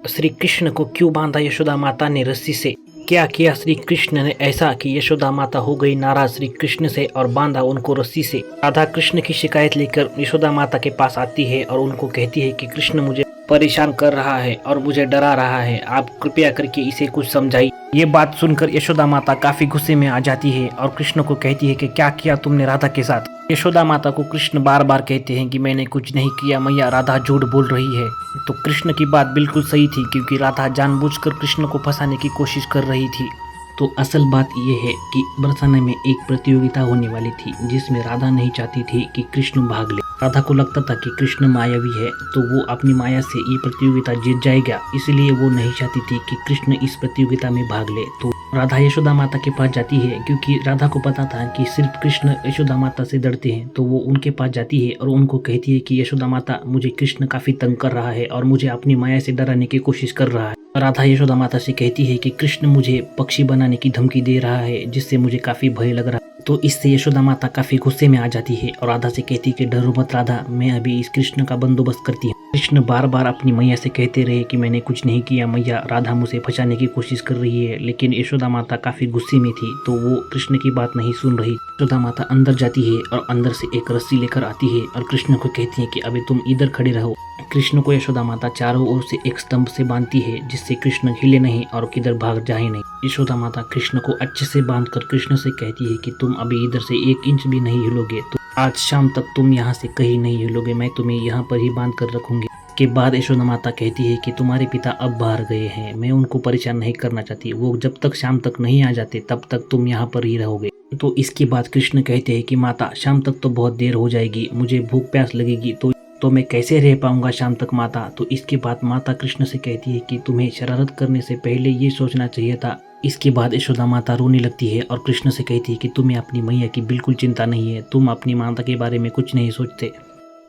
श्री कृष्ण को क्यों बांधा यशोदा माता ने रस्सी से? क्या किया श्री कृष्ण ने ऐसा कि यशोदा माता हो गई नाराज श्री कृष्ण से और बांधा उनको रस्सी से? राधा कृष्ण की शिकायत लेकर यशोदा माता के पास आती है और उनको कहती है कि कृष्ण मुझे परेशान कर रहा है और मुझे डरा रहा है, आप कृपया करके इसे कुछ समझाइए। ये बात सुनकर यशोदा माता काफी गुस्से में आ जाती है और कृष्ण को कहती है कि क्या किया तुमने राधा के साथ? यशोदा माता को कृष्ण बार बार कहते हैं कि मैंने कुछ नहीं किया मैया, राधा झूठ बोल रही है। तो कृष्ण की बात बिल्कुल सही थी क्योंकि राधा जानबूझकर कृष्ण को फंसाने की कोशिश कर रही थी। तो असल बात यह है कि बरसाने में एक प्रतियोगिता होने वाली थी जिसमें राधा नहीं चाहती थी कि कृष्ण भाग ले। राधा को लगता था कि कृष्ण मायावी है तो वो अपनी माया से ये प्रतियोगिता जीत जाएगा, इसलिए वो नहीं चाहती थी कि कृष्ण इस प्रतियोगिता में भाग ले। तो राधा यशोदा माता के पास जाती है क्योंकि राधा को पता था कि सिर्फ कृष्ण यशोदा माता से डरते हैं। तो वो उनके पास जाती है और उनको कहती है कि यशोदा माता मुझे कृष्ण काफी तंग कर रहा है और मुझे अपनी माया से डराने की कोशिश कर रहा है। राधा यशोदा माता से कहती है कि कृष्ण मुझे पक्षी बनाने की धमकी दे रहा है जिससे मुझे काफी भय लग रहा है। तो इससे यशोदा माता काफी गुस्से में आ जाती है और राधा से कहती है कि डरो मत राधा, मैं अभी इस कृष्ण का बंदोबस्त करती हूँ। कृष्ण बार बार अपनी मैया से कहते रहे कि मैंने कुछ नहीं किया मैया, राधा मुझे फंसाने की कोशिश कर रही है, लेकिन यशोदा माता काफी गुस्से में थी तो वो कृष्ण की बात नहीं सुन रही। यशोदा माता अंदर जाती है और अंदर से एक रस्सी लेकर आती है और कृष्ण को कहती है कि अभी तुम इधर खड़े रहो। कृष्ण को यशोदा माता चारों ओर से एक स्तंभ से बांधती है जिससे कृष्ण हिले नहीं और किधर भाग जाए नहीं। यशोदा माता कृष्ण को अच्छे से बांधकर कृष्ण से कहती है कि तुम अभी इधर से 1 इंच भी नहीं हिलोगे, तो आज शाम तक तुम यहाँ से कहीं नहीं हिलोगे, मैं तुम्हें यहाँ पर ही बांध कर रखूंगी। के बाद यशोदा माता कहती है कि तुम्हारे पिता अब बाहर गए हैं, मैं उनको परेशान नहीं करना चाहती, वो जब तक शाम तक नहीं आ जाते तब तक तुम यहाँ पर ही रहोगे। तो इसके बाद कृष्ण कहते हैं कि माता शाम तक तो बहुत देर हो जाएगी, मुझे भूख प्यास लगेगी, तो मैं कैसे रह पाऊंगा शाम तक माता। तो इसके बाद माता कृष्ण से कहती है कि तुम्हें शरारत करने से पहले ये सोचना चाहिए था। इसके बाद यशोदा माता रोने लगती है और कृष्ण से कहती है कि तुम्हें अपनी मैया की बिल्कुल चिंता नहीं है, तुम अपनी माता के बारे में कुछ नहीं सोचते।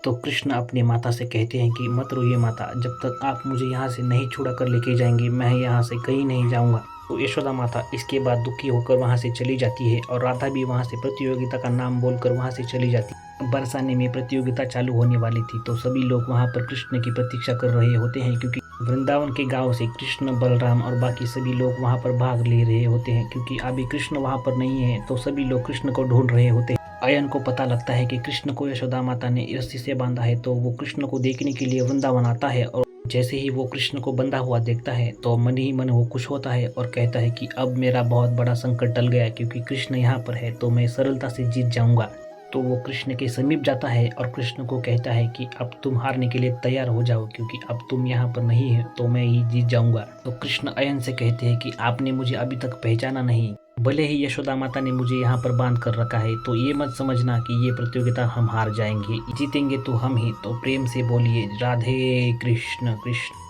तो कृष्ण अपनी माता से कहते हैं कि मत रोइए माता, जब तक आप मुझे यहाँ से नहीं छुड़ा कर लेके जाएंगे मैं यहाँ से कहीं नहीं जाऊँगा। तो यशोदा माता इसके बाद दुखी होकर वहाँ से चली जाती है और राधा भी वहाँ से प्रतियोगिता का नाम बोलकर वहाँ से चली जाती है। बरसाने में प्रतियोगिता चालू होने वाली थी तो सभी लोग वहाँ पर कृष्ण की प्रतीक्षा कर रहे होते हैं क्योंकि वृंदावन के गांव से कृष्ण, बलराम और बाकी सभी लोग वहाँ पर भाग ले रहे होते हैं। क्योंकि अभी कृष्ण वहाँ पर नहीं है तो सभी लोग कृष्ण को ढूंढ रहे होते हैं। अयन को पता लगता है कि कृष्ण को यशोदा माता ने रस्सी से बांधा है तो वो कृष्ण को देखने के लिए वृंदावन आता है और जैसे ही वो कृष्ण को बंधा हुआ देखता है तो मन ही मन वो खुश होता है और कहता है कि अब मेरा बहुत बड़ा संकट टल गया क्योंकि कृष्ण यहाँ पर है तो मैं सरलता से जीत जाऊंगा। तो वो कृष्ण के समीप जाता है और कृष्ण को कहता है कि अब तुम हारने के लिए तैयार हो जाओ क्योंकि अब तुम यहाँ पर नहीं है तो मैं ही जीत जाऊंगा। तो कृष्ण अयन से कहते हैं कि आपने मुझे अभी तक पहचाना नहीं, भले ही यशोदा माता ने मुझे यहाँ पर बांध कर रखा है तो ये मत समझना कि ये प्रतियोगिता हम हार जाएंगे, जीतेंगे तो हम ही। तो प्रेम से बोलिए राधे कृष्ण कृष्ण।